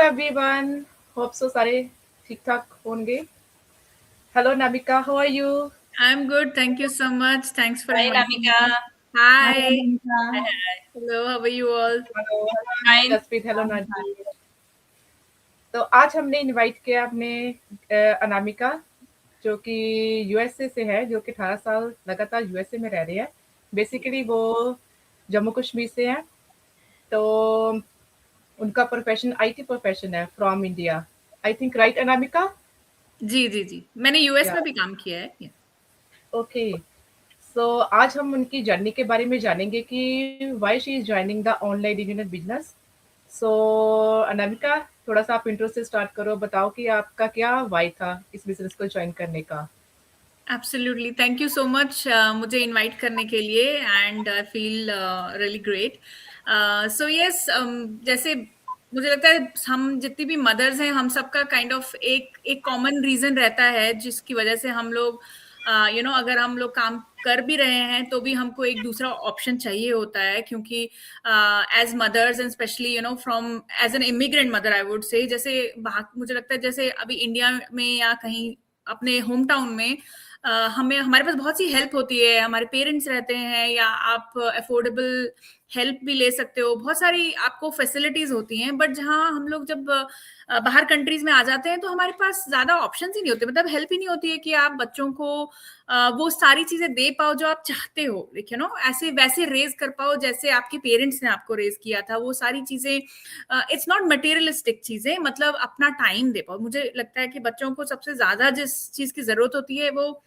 everyone. Hope so सारे ठीक ठाक होंगे. Hello Nabika, how are you? I'm good. Thank you so much. Thanks for Hi, inviting me. Namika. Hi. Hi, Namika. Hello. How are you all? Hello. Fine. Jaspreet, hello Naji. तो आज हमने invite किया अपने अनामिका जो कि USA से है, जो कि 18 साल लगातार यूएसए में रह रही है. बेसिकली वो जम्मू कश्मीर से है. तो उनका प्रोफेशन आईटी प्रोफेशन है from India. I think right Anamika? जी. मैंने यूएस या में भी काम किया है. Yeah. ओके. सो आज हम उनकी जर्नी के बारे में जानेंगे कि why she is joining the online internet business. So Anamika, थोड़ा सा आप इंट्रो से स्टार्ट करो. बताओ कि आपका क्या वाई था इस बिजनेस को ज्वाइन करने का. Absolutely. Thank you so much मुझे इनवाइट करने के लिए and I feel really great. So yes, जैसे मुझे लगता है हम जितनी भी मदर्स हैं हम सबका काइंड ऑफ एक कॉमन रीजन रहता है जिसकी वजह से हम लोग अगर हम लोग काम कर भी रहे हैं तो भी हमको एक दूसरा ऑप्शन चाहिए होता है क्योंकि as mothers and especially from as an immigrant mother I would say, जैसे मुझे लगता है जैसे अभी इंडिया में या कहीं अपने होम टाउन में हमें हमारे पास बहुत सी हेल्प होती है, हमारे पेरेंट्स रहते हैं या आप अफोर्डेबल हेल्प भी ले सकते हो, बहुत सारी आपको फैसिलिटीज होती हैं. बट जहाँ हम लोग जब बाहर कंट्रीज में आ जाते हैं तो हमारे पास ज्यादा ऑप्शंस ही नहीं होते, मतलब हेल्प ही नहीं होती है कि आप बच्चों को वो सारी चीजें दे पाओ जो आप चाहते हो, ऐसे वैसे रेज कर पाओ जैसे आपके पेरेंट्स ने आपको रेज किया था. वो सारी चीजें इट्स नॉट मटेरियलिस्टिक चीजें, मतलब अपना टाइम दे पाओ. मुझे लगता है कि बच्चों को सबसे ज्यादा जिस चीज की जरूरत होती है वो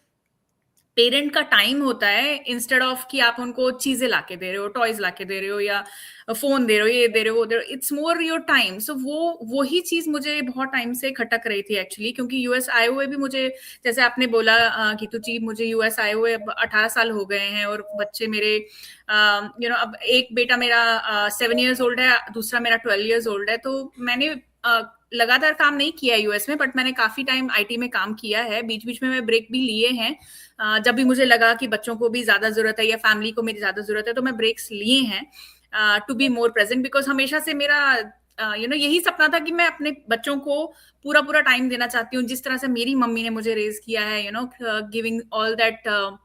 पेरेंट का टाइम होता है, इंस्टेड ऑफ कि आप उनको चीजें लाके दे रहे हो, टॉयज लाके दे रहे हो या फोन दे रहे हो, ये दे रहे हो, वो दे रहे हो. It's more your time. So वो ही चीज मुझे बहुत टाइम से खटक रही थी एक्चुअली, क्योंकि यूएस आए हुए भी मुझे, जैसे आपने बोला गीतू जी, मुझे यूएस आए हुए अब 18 साल हो गए हैं और बच्चे मेरे अब एक बेटा मेरा 7 years ओल्ड है, दूसरा मेरा 12 years ओल्ड है. तो मैंने लगातार काम नहीं किया यूएस में, बट मैंने काफी टाइम आईटी में काम किया है. बीच बीच में मैं ब्रेक भी लिए हैं जब भी मुझे लगा कि बच्चों को भी ज्यादा जरूरत है या फैमिली को मेरी ज्यादा जरूरत है, तो मैं ब्रेक्स लिए हैं to be more present. Because हमेशा से मेरा यही सपना था कि मैं अपने बच्चों को पूरा टाइम देना चाहती हूँ, जिस तरह से मेरी मम्मी ने मुझे रेज किया है, giving all that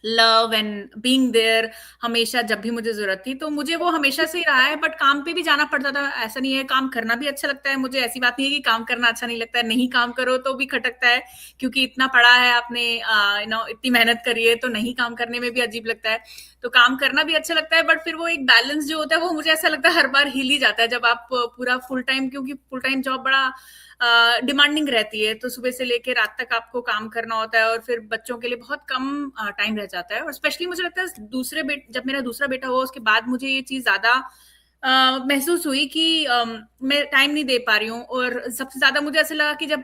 love and being there हमेशा जब भी मुझे जरूरत थी. तो मुझे वो हमेशा से ही रहा है, बट काम पे भी जाना पड़ता था. ऐसा नहीं है, काम करना भी अच्छा लगता है मुझे, ऐसी बात नहीं है कि काम करना अच्छा नहीं लगता है. नहीं काम करो तो भी खटकता है, क्योंकि इतना पढ़ा है आपने, इतनी मेहनत करी है, तो नहीं काम करने में भी अजीब लगता है. तो काम करना भी अच्छा लगता है, बट फिर वो एक बैलेंस जो होता है वो मुझे ऐसा लगता है हर बार हिल ही जाता है जब आप पूरा फुल टाइम, क्योंकि फुल टाइम जॉब बड़ा डिमांडिंग रहती है, तो सुबह से लेकर रात तक आपको काम करना होता है और फिर बच्चों के लिए बहुत कम टाइम रह जाता है. और स्पेशली मुझे लगता है जब मेरा दूसरा बेटा हुआ उसके बाद मुझे ये चीज ज्यादा महसूस हुई कि मैं टाइम नहीं दे पा रही हूँ. और सबसे ज्यादा मुझे ऐसा लगा कि जब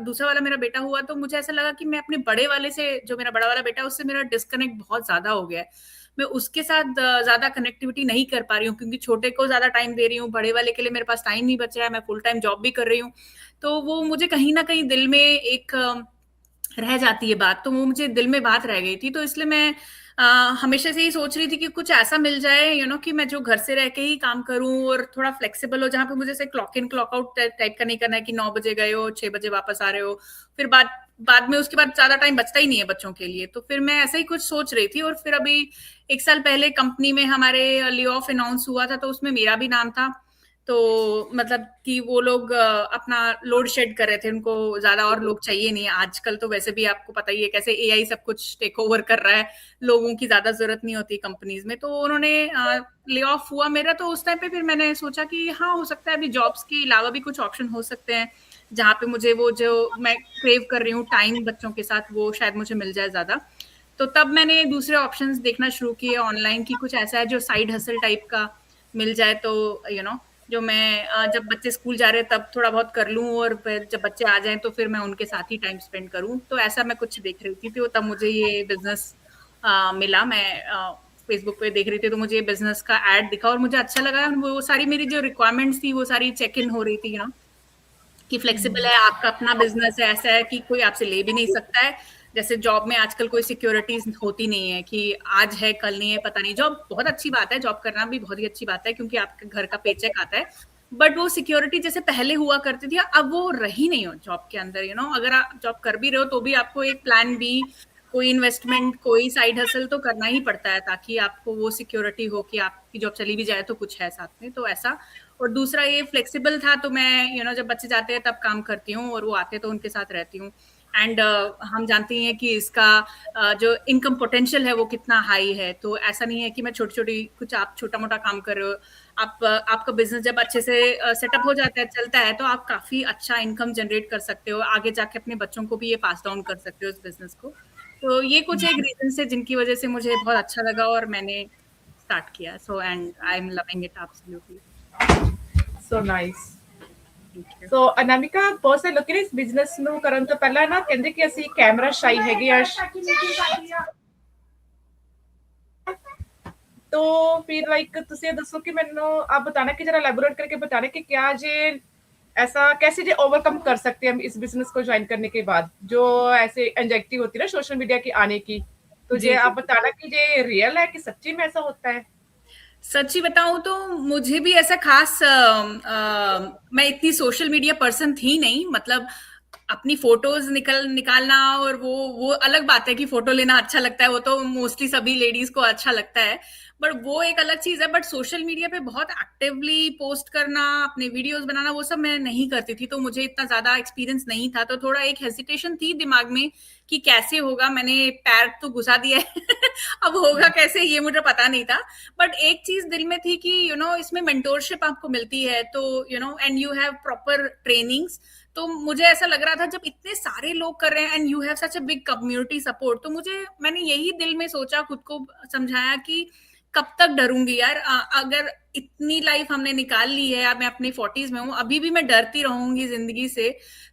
दूसरा वाला मेरा बेटा हुआ तो मुझे ऐसा लगा कि मैं अपने बड़े वाले से, जो मेरा बड़ा वाला बेटा है, उससे मेरा डिस्कनेक्ट बहुत ज्यादा हो गया है. मैं उसके साथ ज्यादा कनेक्टिविटी नहीं कर पा रही हूँ, क्योंकि छोटे को ज्यादा टाइम दे रही हूँ, बड़े वाले के लिए मेरे पास टाइम नहीं बचा है, मैं फुल टाइम जॉब भी कर रही हूँ. तो वो मुझे कहीं ना कहीं दिल में एक रह जाती है बात, तो वो मुझे दिल में बात रह गई थी. तो इसलिए मैं हमेशा से ही सोच रही थी कि कुछ ऐसा मिल जाए कि मैं जो घर से रह के ही काम करूं और थोड़ा फ्लेक्सिबल हो, जहां पे मुझे से clock in clock out type का नहीं करना है कि 9 बजे गए हो 6 बजे वापस आ रहे हो, फिर बाद में उसके बाद ज्यादा टाइम बचता ही नहीं है बच्चों के लिए. तो फिर मैं ऐसा ही कुछ सोच रही थी. और फिर अभी 1 साल पहले कंपनी में हमारे ले ऑफ अनाउंस हुआ था, तो उसमें मेरा भी नाम था. तो मतलब कि वो लोग अपना लोड शेड कर रहे थे, उनको ज्यादा और लोग चाहिए नहीं. आजकल तो वैसे भी आपको पता ही है कैसे एआई सब कुछ टेक ओवर कर रहा है, लोगों की ज्यादा जरूरत नहीं होती कंपनीज में. तो उन्होंने ले ऑफ हुआ मेरा, तो उस टाइम पे फिर मैंने सोचा कि हाँ, हो सकता है अभी जॉब्स के अलावा भी कुछ ऑप्शन हो सकते हैं जहाँ पे मुझे वो जो मैं क्रेव कर रही हूँ टाइम बच्चों के साथ, वो शायद मुझे मिल जाए ज्यादा. तो तब मैंने दूसरे ऑप्शंस देखना शुरू किए ऑनलाइन की, कुछ ऐसा है जो साइड हसल टाइप का मिल जाए, तो जो मैं जब बच्चे स्कूल जा रहे हैं तब थोड़ा बहुत कर लूं, और फिर जब बच्चे आ जाएं तो फिर मैं उनके साथ ही टाइम स्पेंड करूं. तो ऐसा मैं कुछ देख रही थी, तो तब मुझे ये बिजनेस मिला. मैं फेसबुक पे देख रही थी तो मुझे ये बिजनेस का एड दिखा और मुझे अच्छा लगा. वो सारी मेरी जो रिक्वायरमेंट्स थी वो सारी चेक इन हो रही थी, कि फ्लेक्सिबल है, आपका अपना बिजनेस है, ऐसा है कि कोई आपसे ले भी नहीं सकता है. जैसे जॉब में आजकल कोई सिक्योरिटीज होती नहीं है कि आज है कल नहीं है, पता नहीं. जॉब बहुत अच्छी बात है, जॉब करना भी बहुत ही अच्छी बात है, क्योंकि आपके घर का पेचेक आता है, बट वो सिक्योरिटी जैसे पहले हुआ करती थी अब वो रही नहीं हो जॉब के अंदर, अगर आप जॉब कर भी रहे हो तो भी आपको एक प्लान बी, कोई इन्वेस्टमेंट, कोई साइड हसल तो करना ही पड़ता है, ताकि आपको वो सिक्योरिटी हो कि आपकी जॉब चली भी जाए तो कुछ है साथ में, तो ऐसा। और दूसरा ये फ्लेक्सिबल था, तो मैं जब बच्चे जाते हैं तब काम करती हूँ और वो आते तो उनके साथ रहती हूँ। एंड हम जानते हैं कि इसका जो इनकम पोटेंशियल है वो कितना हाई है, तो ऐसा नहीं है कि मैं छोटी छोटी कुछ आप छोटा मोटा काम कर रहे हो, आपका बिजनेस जब अच्छे से सेटअप हो जाता है, चलता है, तो आप काफी अच्छा इनकम जनरेट कर सकते हो, आगे जाके अपने बच्चों को भी ये पास डाउन कर सकते हो इस बिजनेस को। तो ये कुछ एक रीजन है जिनकी वजह से मुझे बहुत अच्छा लगा और मैंने स्टार्ट किया। So and I am loving it absolutely. So nice. So Anamika, ਬਹੁਤ ਸਾਰੇ ਲੋਕੀ ਨੇ ਇਸ ਬਿਜ਼ਨਸ ਨੂੰ ਕਰਨ ਤੋਂ ਪਹਿਲਾਂ ਨਾ ਕਹਿੰਦੇ ਕਿ ਅਸੀਂ ਕੈਮਰਾ ਸ਼ਾਈ ਹੈਗੇ ਆ, तो फिर लाइक तुसी ये दसो कि मैंने आप बताना कि जरा एलैबोरेट करके बताना कि क्या जे ऐसा कैसे जे ओवरकम कर सकते हैं हम इस बिजनेस को ज्वाइन करने के बाद, जो ऐसे एंजाइटी होती है ना सोशल मीडिया की आने की, तो जे आप बताना कि जे रियल है कि सच्ची में ऐसा होता है। सच्ची बताऊं तो मुझे भी ऐसा खास मैं इतनी सोशल मीडिया पर्सन थी नहीं, मतलब अपनी फोटोज निकालना और वो अलग बात है कि फोटो लेना अच्छा लगता है, वो तो मोस्टली सभी लेडीज को अच्छा लगता है, बट वो एक अलग चीज है। बट सोशल मीडिया पे बहुत एक्टिवली पोस्ट करना, अपने वीडियोस बनाना, वो सब मैं नहीं करती थी, तो मुझे इतना ज्यादा एक्सपीरियंस नहीं था, तो थोड़ा एक हेजिटेशन थी दिमाग में कि कैसे होगा। मैंने पैर तो घुसा दिया है अब होगा कैसे ये मुझे पता नहीं था, बट एक चीज दिल में थी कि इसमें मेंटोरशिप आपको मिलती है, तो and you have proper trainings. तो मुझे ऐसा लग रहा था जब इतने सारे लोग कर रहे हैं and you have such a big community support, तो मैंने यही दिल में सोचा, खुद को समझाया कि कब तक डरूंगी यार, अगर इतनी लाइफ हमने निकाल ली है, अब मैं अपनी 40s में हूँ, अभी भी मैं डरती रहूंगी जिंदगी से,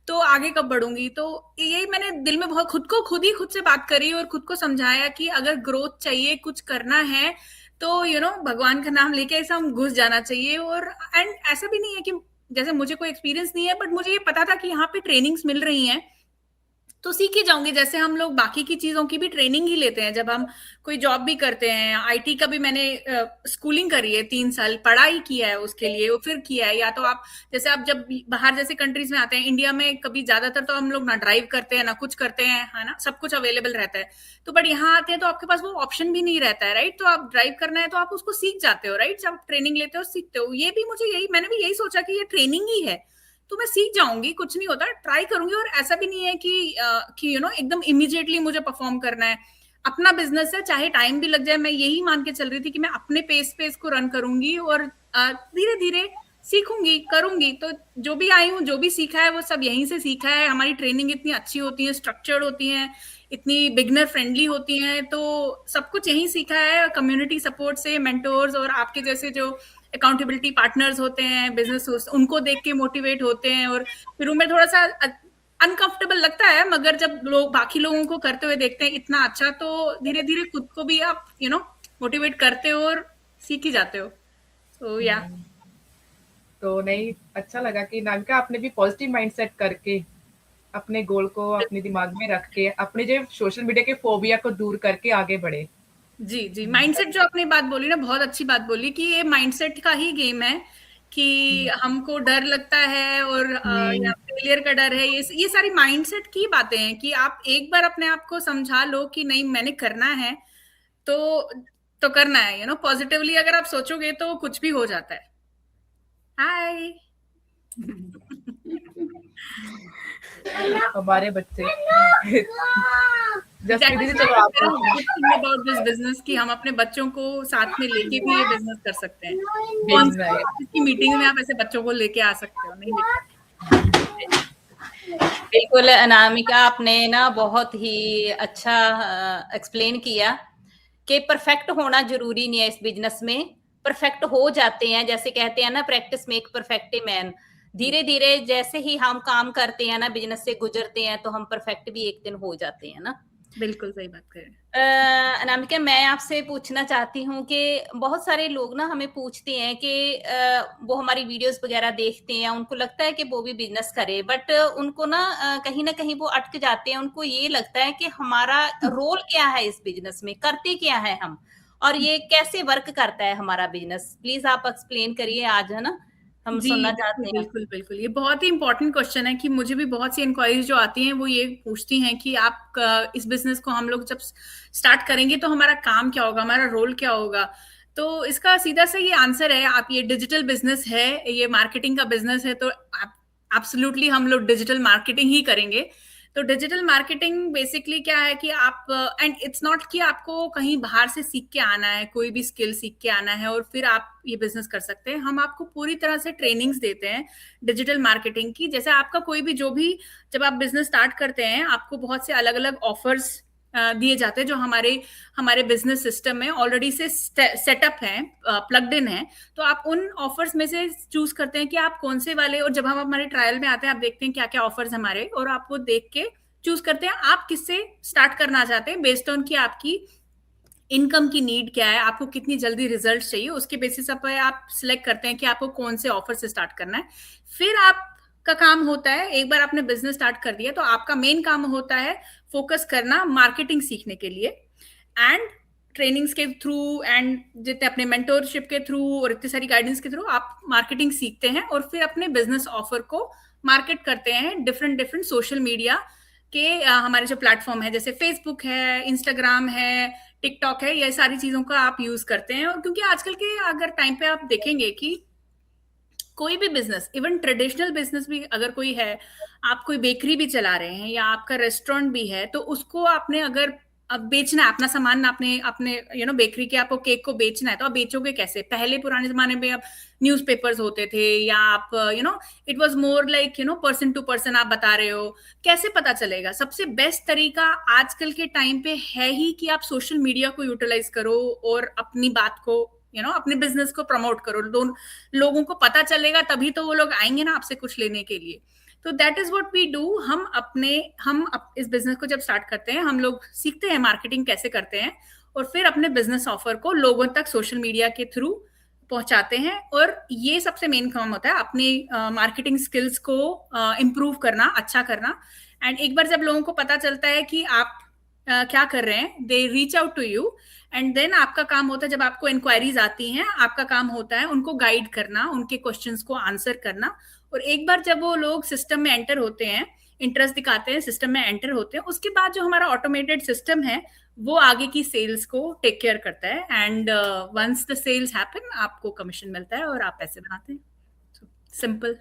तो आगे कब बढ़ूंगी। तो यही मैंने दिल में बहुत खुद से बात करी और खुद को समझाया कि अगर ग्रोथ चाहिए, कुछ करना है, तो भगवान का नाम लेके ऐसा हम घुस जाना चाहिए। और एंड ऐसा भी नहीं है कि जैसे मुझे कोई एक्सपीरियंस नहीं है, बट मुझे ये पता था कि यहाँ पे ट्रेनिंग्स मिल रही हैं तो सीख ही जाऊंगी, जैसे हम लोग बाकी की चीजों की भी ट्रेनिंग ही लेते हैं जब हम कोई जॉब भी करते हैं। आईटी का भी मैंने स्कूलिंग करी है, 3 साल पढ़ाई किया है उसके लिए, वो फिर किया है। या तो आप जैसे आप जब बाहर जैसे कंट्रीज में आते हैं, इंडिया में कभी ज्यादातर तो हम लोग ना ड्राइव करते हैं ना कुछ करते हैं, है ना, सब कुछ अवेलेबल रहता है, तो बट यहाँ आते हैं तो आपके पास वो ऑप्शन भी नहीं रहता है, राइट। तो आप ड्राइव करना है तो आप उसको सीख जाते हो, राइट, जब ट्रेनिंग लेते हो सीखते हो। ये भी मैंने भी यही सोचा कि ये ट्रेनिंग ही है, तो मैं सीख जाऊंगी, कुछ नहीं होता, ट्राई करूंगी। और ऐसा भी नहीं है कि एकदम इमीडिएटली मुझे परफॉर्म करना है। अपना बिजनेस है, चाहे टाइम भी लग जाए, मैं यही मान के चल रही थी कि मैं अपने पेस पे इसको रन करूंगी और धीरे धीरे सीखूंगी, करूंगी। तो जो भी आई हूँ, जो भी सीखा है, वो सब यहीं से सीखा है। हमारी ट्रेनिंग इतनी अच्छी होती है, स्ट्रक्चर्ड होती है, इतनी बिगनर फ्रेंडली होती हैं, तो सब कुछ यहीं सीखा है, कम्युनिटी सपोर्ट से, मेंटोर्स और आपके जैसे जो अकाउंटेबिलिटी पार्टनर्स होते हैं, बिजनेस, उनको देख के मोटिवेट होते हैं। और शुरू में थोड़ा सा अनकंफर्टेबल लगता है, मगर जब लोग बाकी लोगों को करते हुए देखते हैं इतना अच्छा, तो धीरे धीरे खुद को भी आप मोटिवेट करते हो और सीख ही जाते हो। तो या तो नहीं, अच्छा लगा कि नामिका आपने भी पॉजिटिव माइंडसेट करके अपने गोल को अपने दिमाग में रख के अपने जो सोशल मीडिया के फोबिया को दूर करके आगे बढ़े। जी जी, माइंडसेट जो आपने बात बोली ना, बहुत अच्छी बात बोली कि ये माइंडसेट का ही गेम है कि हमको डर लगता है और या फेलियर का डर है, ये सारी माइंडसेट की बातें हैं कि आप एक बार अपने आप को समझा लो कि नहीं मैंने करना है, तो करना है, पॉजिटिवली अगर आप सोचोगे तो कुछ भी हो जाता है। हाय हमारे बच्चे जसप्रीत दीदी, चलो आप अबाउट दिस बिजनेस कि हम अपने बच्चों को साथ में लेके भी ये बिजनेस कर सकते हैं। कौन सी मीटिंग में आप ऐसे बच्चों को लेके आ सकते हो, नहीं? बिल्कुल अनामिका, आपने ना बहुत ही अच्छा एक्सप्लेन किया कि परफेक्ट होना जरूरी नहीं है इस बिजनेस में, परफेक्ट हो जाते हैं। जैसे कहते हैं ना, practice make perfect a man. धीरे धीरे जैसे ही हम काम करते हैं ना, बिजनेस से गुजरते हैं, तो हम परफेक्ट भी एक दिन हो जाते हैं ना। बिल्कुल सही बात करें। अनामिका, मैं आपसे पूछना चाहती हूँ कि बहुत सारे लोग ना हमें पूछते हैं कि वो हमारी वीडियोस वगैरह देखते हैं, उनको लगता है कि वो भी बिजनेस करे, बट उनको ना कहीं वो अटक जाते हैं। उनको ये लगता है कि हमारा रोल क्या है इस बिजनेस में, करते क्या है हम, और ये कैसे वर्क करता है हमारा बिजनेस। प्लीज आप एक्सप्लेन करिए आज, है ना। हम जी, सुनना चाहते हैं। बिल्कुल, बिल्कुल। ये बहुत ही इम्पोर्टेंट क्वेश्चन है कि मुझे भी बहुत सी इंक्वायरीज जो आती हैं वो ये पूछती हैं कि आप इस बिजनेस को हम लोग जब स्टार्ट करेंगे तो हमारा काम क्या होगा, हमारा रोल क्या होगा। तो इसका सीधा सा ये आंसर है, आप ये डिजिटल बिजनेस है, ये मार्केटिंग का बिजनेस है, तो एब्सोल्युटली हम लोग डिजिटल मार्केटिंग ही करेंगे। तो डिजिटल मार्केटिंग बेसिकली क्या है कि आप एंड इट्स नॉट कि आपको कहीं बाहर से सीख के आना है, कोई भी स्किल सीख के आना है और फिर आप ये बिजनेस कर सकते हैं। हम आपको पूरी तरह से ट्रेनिंग्स देते हैं डिजिटल मार्केटिंग की। जैसे आपका कोई भी जो भी, जब आप बिजनेस स्टार्ट करते हैं आपको बहुत से अलग अलग ऑफर्स दिए जाते हैं जो हमारे हमारे बिजनेस सिस्टम में ऑलरेडी से सेटअप है, प्लग्ड इन है। तो आप उन ऑफर्स में से चूज करते हैं कि आप कौन से वाले, और जब हम हमारे ट्रायल में आते हैं आप देखते हैं क्या क्या ऑफर्स हमारे, और आप वो देख के चूज करते हैं आप किससे स्टार्ट करना चाहते हैं बेस्ड ऑन कि आपकी इनकम की नीड क्या है, आपको कितनी जल्दी रिजल्ट चाहिए, उसके बेसिस पर आप सिलेक्ट करते हैं कि आपको कौन से ऑफर से स्टार्ट करना है। फिर आपका काम होता है, एक बार आपने बिजनेस स्टार्ट कर दिया तो आपका मेन काम होता है फोकस करना मार्केटिंग सीखने के लिए, एंड ट्रेनिंग्स के थ्रू एंड जितने अपने मेंटोरशिप के थ्रू और इतनी सारी गाइडेंस के थ्रू आप मार्केटिंग सीखते हैं और फिर अपने बिजनेस ऑफर को मार्केट करते हैं डिफरेंट डिफरेंट सोशल मीडिया के हमारे जो प्लेटफॉर्म है, जैसे फेसबुक है, इंस्टाग्राम है, टिकटॉक है, ये सारी चीजों का आप यूज करते हैं। और क्योंकि आजकल के अगर टाइम पे आप देखेंगे कि कोई भी बिजनेस, इवन ट्रेडिशनल बिजनेस भी अगर कोई है, आप कोई बेकरी भी चला रहे हैं या आपका रेस्टोरेंट भी है, तो उसको आपने अगर अब बेचना है अपना सामान, आपने अपने बेकरी के आपको केक को बेचना है, तो आप बेचोगे कैसे? पहले पुराने जमाने में अब न्यूज़पेपर्स होते थे, या आप it was more like person to person आप बता रहे हो, कैसे पता चलेगा? सबसे बेस्ट तरीका आजकल के टाइम पे है ही कि आप सोशल मीडिया को यूटिलाइज करो और अपनी बात को अपने बिजनेस को प्रमोट करो। लोगों को पता चलेगा तभी तो वो लोग आएंगे ना आपसे कुछ लेने के लिए। तो that is what we do. हम इस बिजनेस को जब स्टार्ट करते हैं हम लोग सीखते हैं मार्केटिंग कैसे करते हैं, और फिर अपने बिजनेस ऑफर को लोगों तक सोशल मीडिया के थ्रू पहुंचाते हैं। और ये सबसे मेन काम होता है, अपनी मार्केटिंग स्किल्स को इम्प्रूव करना, अच्छा करना। एंड एक बार जब लोगों को पता चलता है कि आप क्या कर रहे हैं, they reach out to you, and then आपका काम होता है, जब आपको इंक्वायरीज आती हैं आपका काम होता है उनको गाइड करना, उनके क्वेश्चंस को आंसर करना। और एक बार जब वो लोग सिस्टम में एंटर होते हैं, इंटरेस्ट दिखाते हैं, सिस्टम में एंटर होते हैं, उसके बाद जो हमारा ऑटोमेटेड सिस्टम है वो आगे की सेल्स को टेक केयर करता है। And once the sales happen आपको कमीशन मिलता है और आप पैसे बनाते हैं। सिंपल।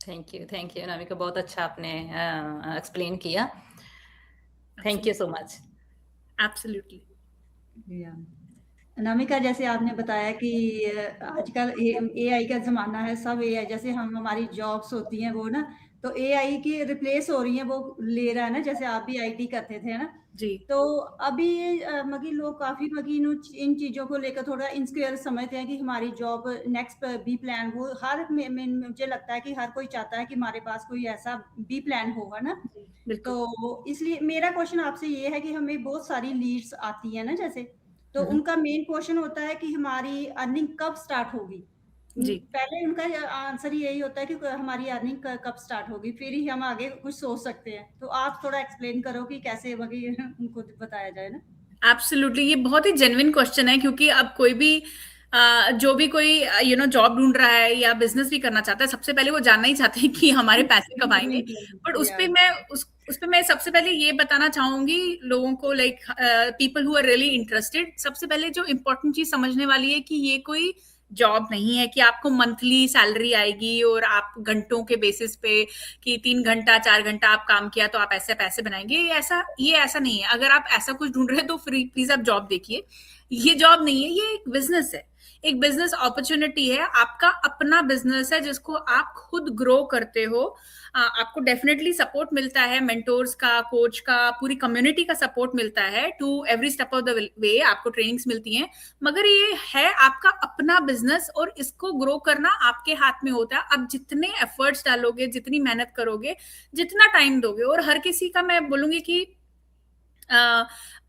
थैंक यू अनामिका, बहुत अच्छा आपने एक्सप्लेन किया। Thank you so much. Absolutely. Anamika, जैसे आपने बताया कि आजकल एआई का ज़माना है, सब एआई, जैसे हमारी जॉब्स होती हैं वो ना, तो एआई की रिप्लेस हो रही हैं, वो ले रहा है ना, जैसे आप भी आईटी करते थे ना जी। तो अभी मगी लोग काफ़ी मगी इन चीज़ों को लेकर थोड़ा इनसिक्योर समझते हैं कि हमारी जॉब नेक्स्ट बी प्लान, वो हर मुझे लगता है कि हर कोई चाहता है कि हमारे पास कोई ऐसा बी प्लान होगा ना। तो इसलिए मेरा क्वेश्चन आपसे ये है कि हमें बहुत सारी लीड्स आती है ना, जैसे तो उनका मेन क्वेश्चन होता है कि हमारी अर्निंग कब स्टार्ट होगी। जी। पहले उनका आंसर यही होता है कि हमारी अर्निंग कब स्टार्ट होगी, फिर ही हम आगे कुछ सोच सकते हैं। तो आप थोड़ा एक्सप्लेन करो कि कैसे उनको बताया जाए ना। एब्सोल्युटली, ये बहुत ही जेन्युइन क्वेश्चन है, क्योंकि अब कोई भी जो भी कोई जॉब ढूंढ रहा है या बिजनेस भी करना चाहता है, सबसे पहले वो जानना ही चाहते हैं कि हमारे पैसे कब आएंगे। बट उस पे मैं सबसे पहले ये बताना चाहूंगी लोगों को, like people who are really interested, सबसे पहले जो इम्पोर्टेंट चीज समझने वाली है कि ये कोई जॉब नहीं है कि आपको मंथली सैलरी आएगी और आप घंटों के बेसिस पे कि 3 घंटा 4 घंटा आप काम किया तो आप ऐसे पैसे बनाएंगे। ये ऐसा नहीं है। अगर आप ऐसा कुछ ढूंढ रहे हैं तो प्लीज आप जॉब देखिए। ये जॉब नहीं है, ये एक बिजनेस है, एक बिजनेस अपॉर्चुनिटी है। आपका अपना बिजनेस है जिसको आप खुद ग्रो करते हो। आपको डेफिनेटली सपोर्ट मिलता है, मेंटोर्स का, कोच का, पूरी कम्युनिटी का सपोर्ट मिलता है to every step of the way. आपको ट्रेनिंग्स मिलती हैं, मगर ये है आपका अपना बिजनेस और इसको ग्रो करना आपके हाथ में होता है। आप जितने एफर्ट्स डालोगे, जितनी मेहनत करोगे, जितना टाइम दोगे, और हर किसी का मैं बोलूंगी कि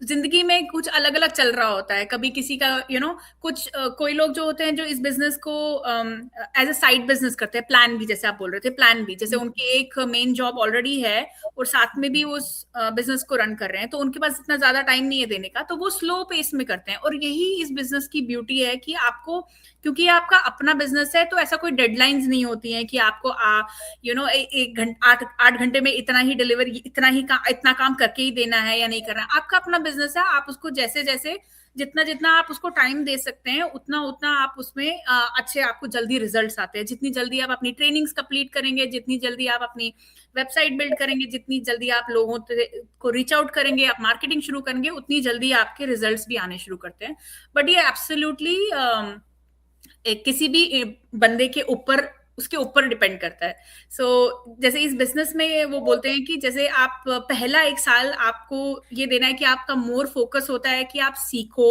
जिंदगी में कुछ अलग अलग चल रहा होता है, कभी किसी का कुछ कोई लोग जो होते हैं जो इस बिजनेस को एज अ साइड बिजनेस करते हैं, प्लान भी, जैसे आप बोल रहे थे प्लान भी, जैसे उनकी एक मेन जॉब ऑलरेडी है और साथ में भी वो उस बिजनेस को रन कर रहे हैं, तो उनके पास इतना ज्यादा टाइम नहीं है देने का, तो वो स्लो पेस में करते हैं। और यही इस बिजनेस की ब्यूटी है कि आपको, क्योंकि ये आपका अपना बिजनेस है, तो ऐसा कोई डेडलाइंस नहीं होती है कि आपको एक घंटा 8 घंटे में इतना ही डिलीवर, इतना काम करके ही देना है या नहीं करना। आपका अपना बिजनेस है, आप उसको जैसे जैसे जितना आप उसको टाइम दे सकते हैं उतना उतना आप उसमें अच्छे, आपको जल्दी रिजल्ट्स आते हैं। जितनी जल्दी आप अपनी ट्रेनिंग्स कंप्लीट करेंगे, जितनी जल्दी आप अपनी वेबसाइट बिल्ड करेंगे, जितनी जल्दी आप लोगों को रीच आउट करेंगे, आप मार्केटिंग शुरू करेंगे, उतनी जल्दी आपके रिजल्ट्स भी आने शुरू करते हैं। बट ये एब्सोल्युटली किसी भी बंदे के ऊपर, उसके ऊपर डिपेंड करता है। जैसे इस बिजनेस में वो बोलते हैं कि जैसे आप पहला 1 साल आपको ये देना है कि आपका मोर फोकस होता है कि आप सीखो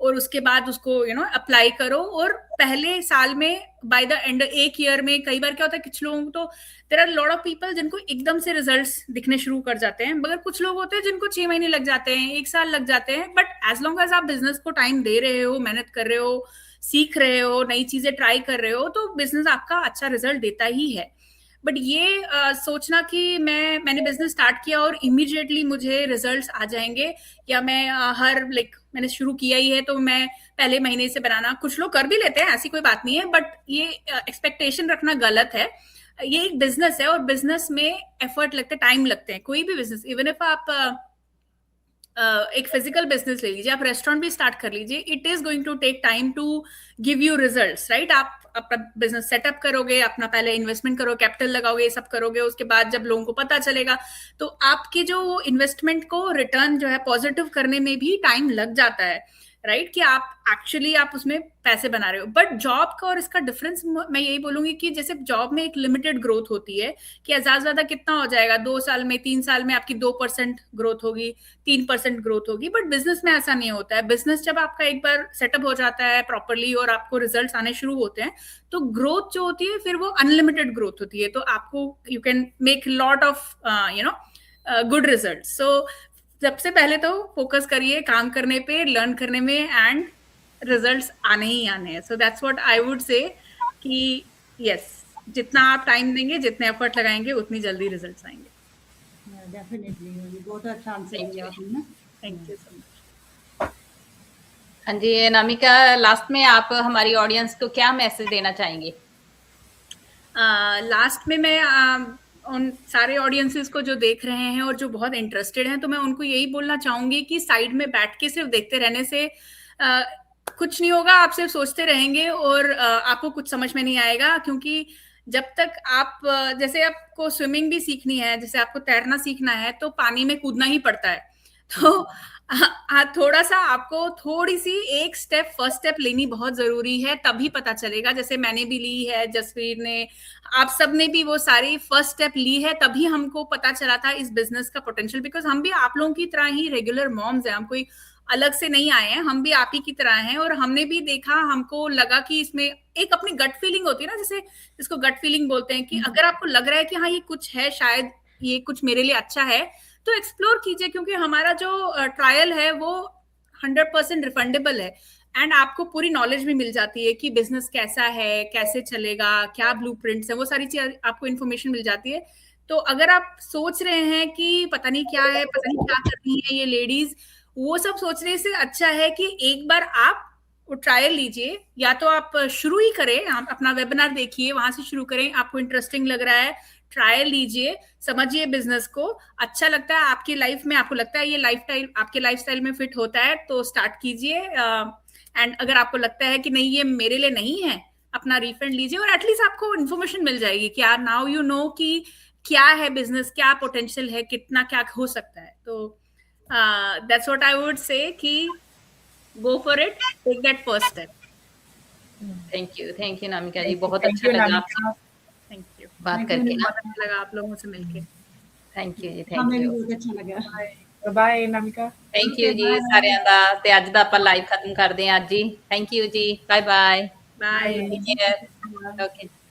और उसके बाद उसको अप्लाई करो। और पहले साल में बाय द एंड 1 ईयर में कई बार क्या होता है, कुछ लोगों को तो there are lot of people जिनको एकदम से रिजल्ट्स दिखने शुरू कर जाते हैं, मगर कुछ लोग होते हैं जिनको 6 महीने लग जाते हैं, 1 साल लग जाते हैं। बट एज लॉन्ग एज आप बिजनेस को टाइम दे रहे हो, मेहनत कर रहे हो, सीख रहे हो, नई चीजें ट्राई कर रहे हो, तो बिजनेस आपका अच्छा रिजल्ट देता ही है। बट ये सोचना कि मैंने बिजनेस स्टार्ट किया और इमीडिएटली मुझे रिजल्ट्स आ जाएंगे, या मैं मैंने शुरू किया ही है तो मैं पहले महीने से बनाना, कुछ लोग कर भी लेते हैं, ऐसी कोई बात नहीं है, बट ये एक्सपेक्टेशन रखना गलत है। ये एक बिजनेस है और बिजनेस में एफर्ट लगते हैं, टाइम लगते हैं। कोई भी बिजनेस, इवन इफ आप एक फिजिकल बिजनेस ले लीजिए, आप रेस्टोरेंट भी स्टार्ट कर लीजिए, it is going to take time to give you results, right. आप अपना बिजनेस सेटअप करोगे, अपना पहले इन्वेस्टमेंट करो, कैपिटल लगाओगे, ये सब करोगे, उसके बाद जब लोगों को पता चलेगा तो आपके जो इन्वेस्टमेंट को रिटर्न जो है पॉजिटिव करने में भी टाइम लग जाता है, राइट, कि आप एक्चुअली आप उसमें पैसे बना रहे हो। बट जॉब का और इसका डिफरेंस मैं यही बोलूंगी कि जैसे जॉब में एक लिमिटेड ग्रोथ होती है कि ज्यादा कितना हो जाएगा, 2 साल में 3 साल में आपकी 2% ग्रोथ होगी, 3% ग्रोथ होगी। बट बिजनेस में ऐसा नहीं होता है। बिजनेस जब आपका एक बार सेटअप हो जाता है प्रॉपरली और आपको रिजल्ट्स आने शुरू होते हैं, तो ग्रोथ जो होती है फिर वो अनलिमिटेड ग्रोथ होती है, तो आपको you can make lot of good result. So सबसे पहले तो फोकस करिए काम करने पे, लर्न करने में, एंड रिजल्ट्स आने ही आने हैं। So that's what I would say कि यस, जितना आप टाइम देंगे, जितने एफर्ट लगाएंगे, उतनी जल्दी रिजल्ट्स आएंगे। डेफिनेटली बहुत अच्छा आंसर दिया आपने। Thank you so much. हाँ जी अनामिका, लास्ट में आप हमारी ऑडियंस को क्या मैसेज देना चाहेंगे? लास्ट में मैं उन सारे ऑडियंसेस को जो देख रहे हैं और जो बहुत इंटरेस्टेड हैं, तो मैं उनको यही बोलना चाहूंगी कि साइड में बैठ के सिर्फ देखते रहने से कुछ नहीं होगा। आप सिर्फ सोचते रहेंगे और आपको कुछ समझ में नहीं आएगा, क्योंकि जब तक आप जैसे आपको स्विमिंग भी सीखनी है, जैसे आपको तैरना सीखना है, तो पानी में कूदना ही पड़ता है। तो थोड़ा सा आपको थोड़ी सी एक फर्स्ट स्टेप लेनी बहुत जरूरी है, तभी पता चलेगा। जैसे मैंने भी ली है, जसवीर ने, आप सब ने भी वो सारी फर्स्ट स्टेप ली है, तभी हमको पता चला था इस बिजनेस का पोटेंशियल। बिकॉज हम भी आप लोगों की तरह ही रेगुलर मॉम्स हैं, हम कोई अलग से नहीं आए हैं, हम भी आप ही की तरह हैं, और हमने भी देखा, हमको लगा कि इसमें एक अपनी गट फीलिंग होती है ना, जैसे जिसको गट फीलिंग बोलते हैं, कि अगर आपको लग रहा है कि हाँ ये कुछ है, शायद ये कुछ मेरे लिए अच्छा है, तो एक्सप्लोर कीजिए। क्योंकि हमारा जो ट्रायल है वो 100% रिफंडेबल है, एंड आपको पूरी नॉलेज भी मिल जाती है कि बिजनेस कैसा है, कैसे चलेगा, क्या ब्लूप्रिंट्स है, वो सारी चीज आपको इन्फॉर्मेशन मिल जाती है। तो अगर आप सोच रहे हैं कि पता नहीं क्या है, पता नहीं क्या कर रही है ये लेडीज, वो सब सोचने से अच्छा है कि एक बार आप वो ट्रायल लीजिए। या तो आप शुरू ही करें, आप अपना वेबिनार देखिए, वहां से शुरू करें, आपको इंटरेस्टिंग लग रहा है, ट्रायल लीजिए, समझिए बिजनेस को, अच्छा लगता है आपकी लाइफ में, आपको लगता है ये लाइफस्टाइल आपके लाइफस्टाइल में फिट होता है, तो स्टार्ट कीजिए। एंड अगर आपको लगता है कि नहीं ये मेरे लिए नहीं है, अपना रिफंड लीजिए, और एटलीस्ट आपको इन्फॉर्मेशन मिल जाएगी कि यार नाउ यू नो कि क्या है बिजनेस, क्या पोटेंशियल है, कितना क्या हो सकता है। तो that's what I would say कि go for it, take that first step. Thank you Namika ji, बहुत अच्छा लगा आपसे थैंक यू बात करके, बहुत अच्छा लगा आप लोगों से मिलके। थैंक यू जी, हमें थैंक भी यू, बहुत अच्छा लगा। Bye Namika. थैंक यू जी साਰਿਆਂ ਦਾ। ਤੇ ਅੱਜ ਦਾ ਆਪਾਂ ਲਾਈਵ ਖਤਮ ਕਰਦੇ ਹਾਂ ਅੱਜ ਜੀ। ਥੈਂਕ ਯੂ ਜੀ, ਬਾय बाय बाय। ओके।